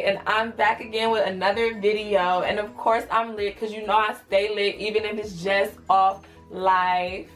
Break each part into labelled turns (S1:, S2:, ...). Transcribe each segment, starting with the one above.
S1: and I'm back again with another video. And of course I'm lit because you know I stay lit even if it's just off life.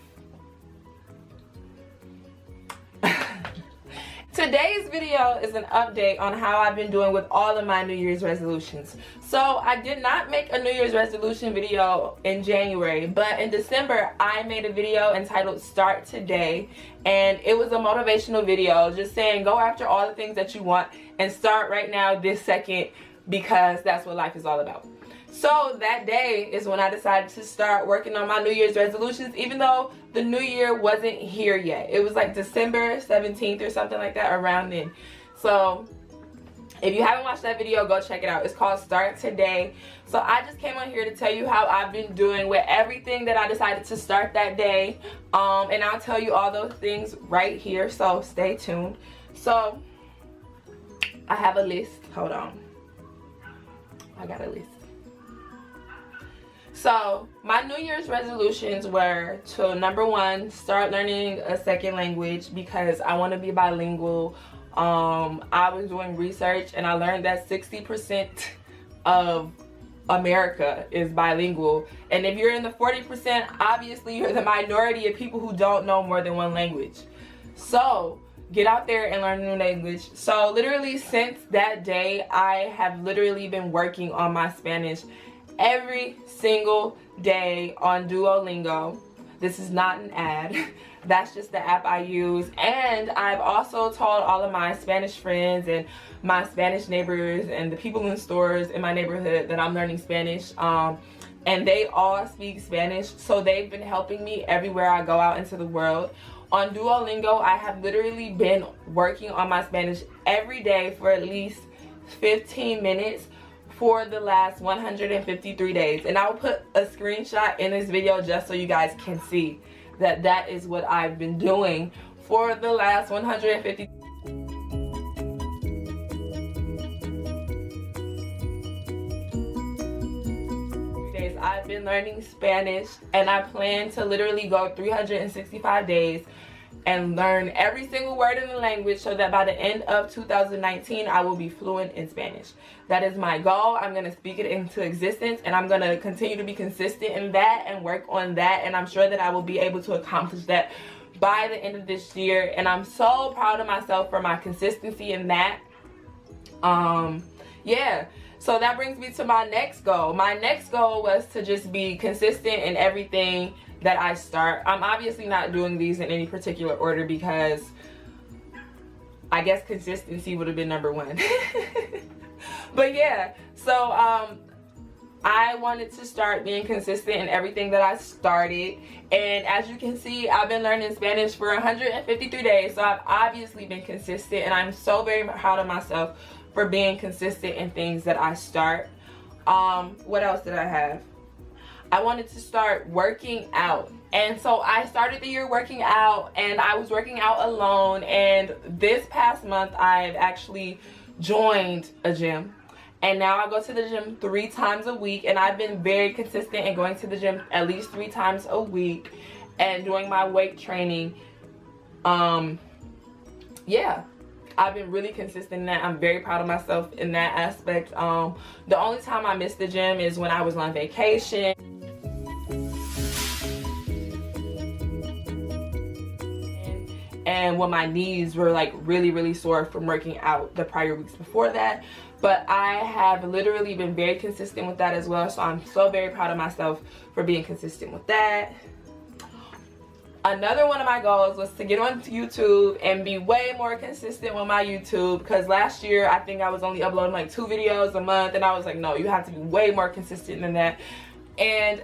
S1: Today's video is an update on how I've been doing with all of my New Year's resolutions. So I did not make a New Year's resolution video in January, but in December I made a video entitled Start Today, and it was a motivational video just saying go after all the things that you want and start right now this second, because that's what life is all about. So that day is when I decided to start working on my New Year's resolutions, even though the new year wasn't here yet. It was like December 17th or something like that, around then. So if you haven't watched that video, go check it out. It's called Start Today. So I just came on here to tell you how I've been doing with everything that I decided to start that day. And I'll tell you all those things right here, so stay tuned. So I have a list. Hold on. I got a list. So my New Year's resolutions were to, number one, start learning a second language because I want to be bilingual. I was doing research and I learned that 60% of America is bilingual, and if you're in the 40%, obviously you're the minority of people who don't know more than one language. So get out there and learn a new language. So literally since that day, I have literally been working on my Spanish every single day on Duolingo. This is not an ad. That's just the app I use. And I've also told all of my Spanish friends and my Spanish neighbors and the people in stores in my neighborhood that I'm learning Spanish. And they all speak Spanish, so they've been helping me everywhere I go out into the world. On Duolingo, I have literally been working on my Spanish every day for at least 15 minutes for the last 153 days. And I'll put a screenshot in this video just so you guys can see that that is what I've been doing for the last 150 days. I've been learning Spanish, and I plan to literally go 365 days and learn every single word in the language so that by the end of 2019 I will be fluent in Spanish. That is my goal. I'm going to speak it into existence, and I'm going to continue to be consistent in that and work on that, and I'm sure that I will be able to accomplish that by the end of this year. And I'm so proud of myself for my consistency in that. Yeah, so that brings me to my next goal. My next goal was to just be consistent in everything that I start. I'm obviously not doing these in any particular order because I guess consistency would have been number one. But yeah, so I wanted to start being consistent in everything that I started. And as you can see, I've been learning Spanish for 153 days. So I've obviously been consistent, and I'm so very proud of myself for being consistent in things that I start. What else did I have? I wanted to start working out, and so I started the year working out, and I was working out alone. And this past month I've actually joined a gym, and now I go to the gym 3 times a week, and I've been very consistent in going to the gym at least 3 times a week and doing my weight training. Yeah, I've been really consistent in that. I'm very proud of myself in that aspect. The only time I missed the gym is when I was on vacation. And when my knees were like really sore from working out the prior weeks before that. But I have literally been very consistent with that as well. So I'm so very proud of myself for being consistent with that. Another one of my goals was to get on YouTube and be way more consistent with my YouTube, because last year I think I was only uploading like 2 videos a month, and I was like, no, you have to be way more consistent than that. And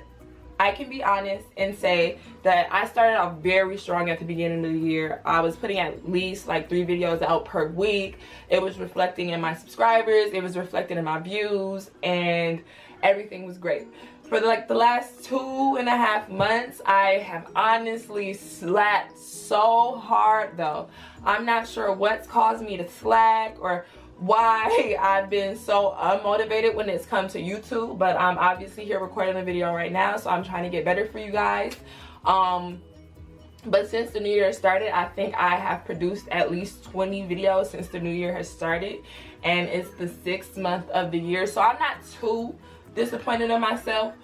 S1: I can be honest and say that I started off very strong at the beginning of the year. I was putting at least like 3 videos out per week. It was reflecting in my subscribers, it was reflecting in my views, and everything was great. For the last 2.5 months, I have honestly slacked so hard though. I'm not sure what's caused me to slack or why I've been so unmotivated when it's come to YouTube, but I'm obviously here recording a video right now, so I'm trying to get better for you guys. But since the new year started, I think I have produced at least 20 videos since the new year has started, and it's the 6th month of the year, so I'm not too disappointed in myself,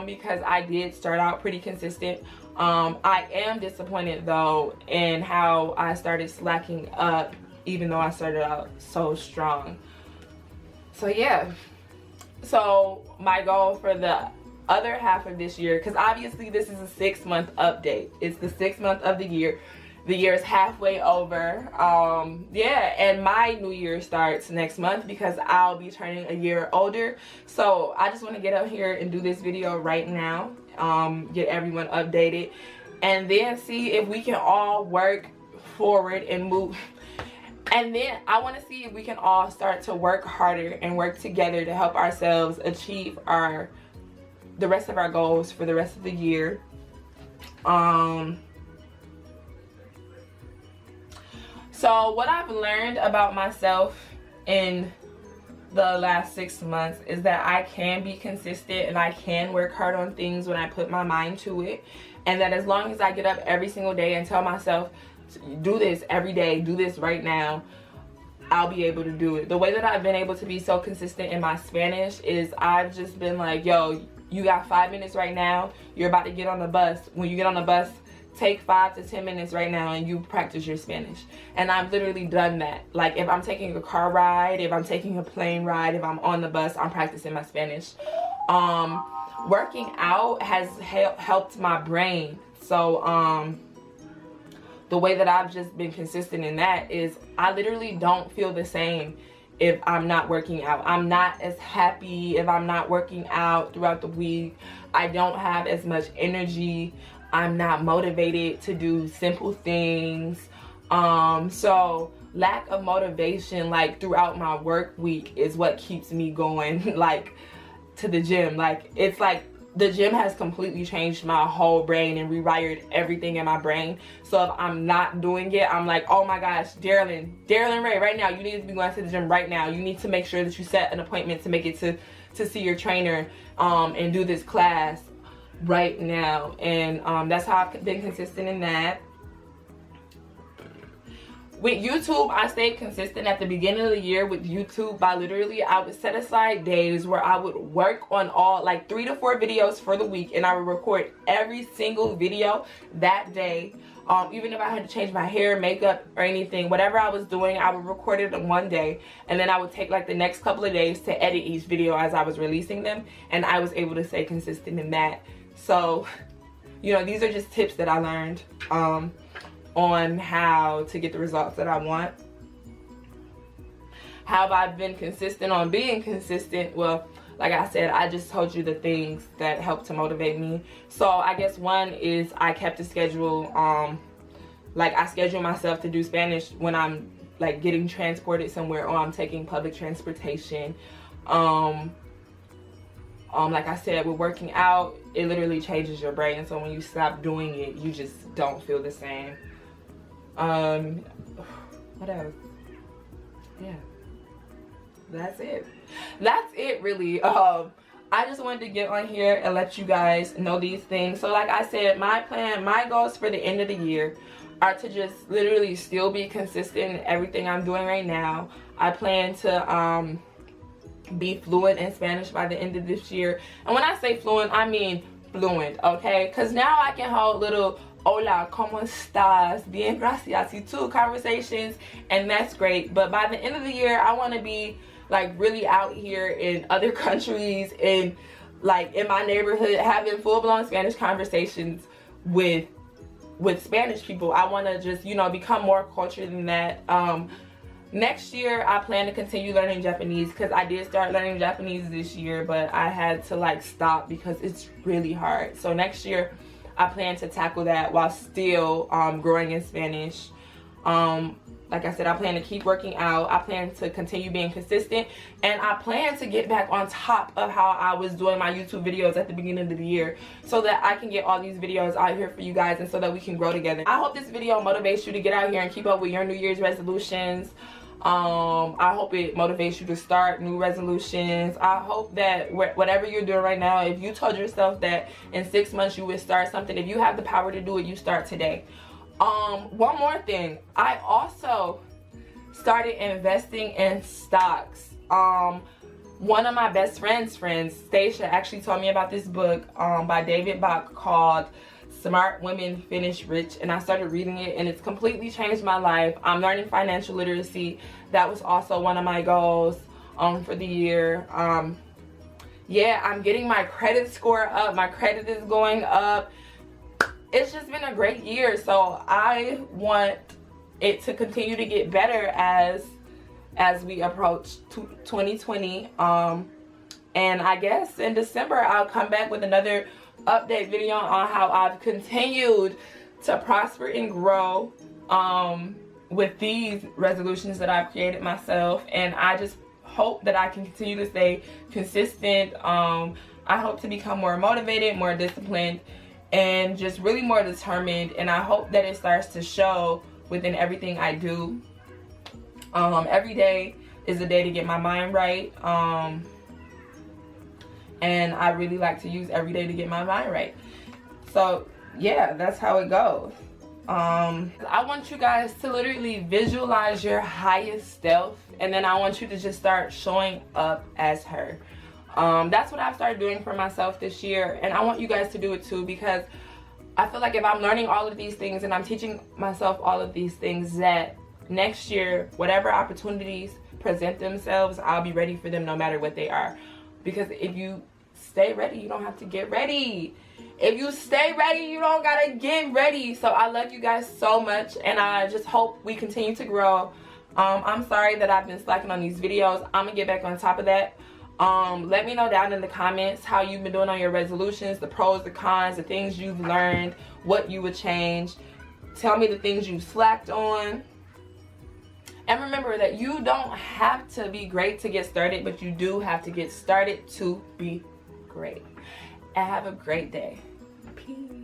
S1: because I did start out pretty consistent. I am disappointed though in how I started slacking up, even though I started out so strong. So yeah, so my goal for the other half of this year, because obviously this is a 6-month update, it's the 6th month of the year. The year is halfway over. Yeah, and my new year starts next month because I'll be turning a year older. So I just want to get up here and do this video right now, get everyone updated, and then see if we can all work forward and move. And then I want to see if we can all start to work harder and work together to help ourselves achieve the rest of our goals for the rest of the year. So what I've learned about myself in the last 6 months is that I can be consistent and I can work hard on things when I put my mind to it, and that as long as I get up every single day and tell myself, do this every day, do this right now, I'll be able to do it. The way that I've been able to be so consistent in my Spanish is I've just been like, yo, you got 5 minutes right now, you're about to get on the bus. When you get on the bus, take 5 to 10 minutes right now and you practice your Spanish. And I've literally done that. Like if I'm taking a car ride, if I'm taking a plane ride, if I'm on the bus, I'm practicing my Spanish. Working out has helped my brain. So the way that I've just been consistent in that is I literally don't feel the same if I'm not working out. I'm not as happy if I'm not working out throughout the week. I don't have as much energy. I'm not motivated to do simple things. So lack of motivation like throughout my work week is what keeps me going like to the gym. Like it's like the gym has completely changed my whole brain and rewired everything in my brain. So if I'm not doing it, I'm like, oh my gosh, Darylyn Ray, right now, you need to be going to the gym right now. You need to make sure that you set an appointment to make it to see your trainer and do this class right now. And that's how I've been consistent in that. With YouTube, I stayed consistent at the beginning of the year with YouTube by literally, I would set aside days where I would work on all like 3 to 4 videos for the week, and I would record every single video that day. Even if I had to change my hair, makeup, or anything, whatever I was doing, I would record it in one day, and then I would take like the next couple of days to edit each video as I was releasing them, and I was able to stay consistent in that. So, you know, these are just tips that I learned on how to get the results that I want. How have I been consistent on being consistent? Well, like I said, I just told you the things that help to motivate me. So I guess one is I kept a schedule. Like I schedule myself to do Spanish when I'm like getting transported somewhere or I'm taking public transportation. Like I said, with working out, it literally changes your brain. So when you stop doing it, you just don't feel the same. What else? Yeah, that's it really. I just wanted to get on here and let you guys know these things. So like I said, my goals for the end of the year are to just literally still be consistent in everything I'm doing right now. I plan to be fluent in Spanish by the end of this year. And when I say fluent, I mean fluent, okay? Because now I can hold little hola, ¿cómo estás? Bien, gracias, y tú conversations, and that's great. But by the end of the year, I want to be like really out here in other countries and like in my neighborhood having full-blown Spanish conversations with Spanish people. I want to just, you know, become more cultured than that. Next year, I plan to continue learning Japanese because I did start learning Japanese this year, but I had to like stop because it's really hard. So next year, I plan to tackle that while still growing in Spanish. Like I said, I plan to keep working out. I plan to continue being consistent. And I plan to get back on top of how I was doing my YouTube videos at the beginning of the year so that I can get all these videos out here for you guys and so that we can grow together. I hope this video motivates you to get out here and keep up with your New Year's resolutions. I hope it motivates you to start new resolutions. I hope that whatever you're doing right now, if you told yourself that in 6 months you would start something, if you have the power to do it, you start today. One more thing, I also started investing in stocks. One of my best friends, Stacia, actually told me about this book by David Bach called Smart Women Finish Rich, and I started reading it, and it's completely changed my life. I'm learning financial literacy. That was also one of my goals for the year. Yeah, I'm getting my credit score up. My credit is going up. It's just been a great year, so I want it to continue to get better as we approach 2020. And I guess in December I'll come back with another update video on how I've continued to prosper and grow with these resolutions that I've created myself. And I just hope that I can continue to stay consistent. I hope to become more motivated, more disciplined, and just really more determined. And I hope that it starts to show within everything I do. Every day is a day to get my mind right. And I really like to use every day to get my mind right. So yeah, that's how it goes. I want you guys to literally visualize your highest self, and then I want you to just start showing up as her. That's what I've started doing for myself this year, and I want you guys to do it too, because I feel like if I'm learning all of these things and I'm teaching myself all of these things, that next year, whatever opportunities present themselves, I'll be ready for them no matter what they are. Because if you stay ready, you don't have to get ready. If you stay ready, you don't gotta get ready. So I love you guys so much, and I just hope we continue to grow. I'm sorry that I've been slacking on these videos. I'm gonna get back on top of that. Let me know down in the comments how you've been doing on your resolutions, the pros, the cons, the things you've learned, what you would change. Tell me the things you slacked on. And remember that you don't have to be great to get started, but you do have to get started to be great. And have a great day. Peace.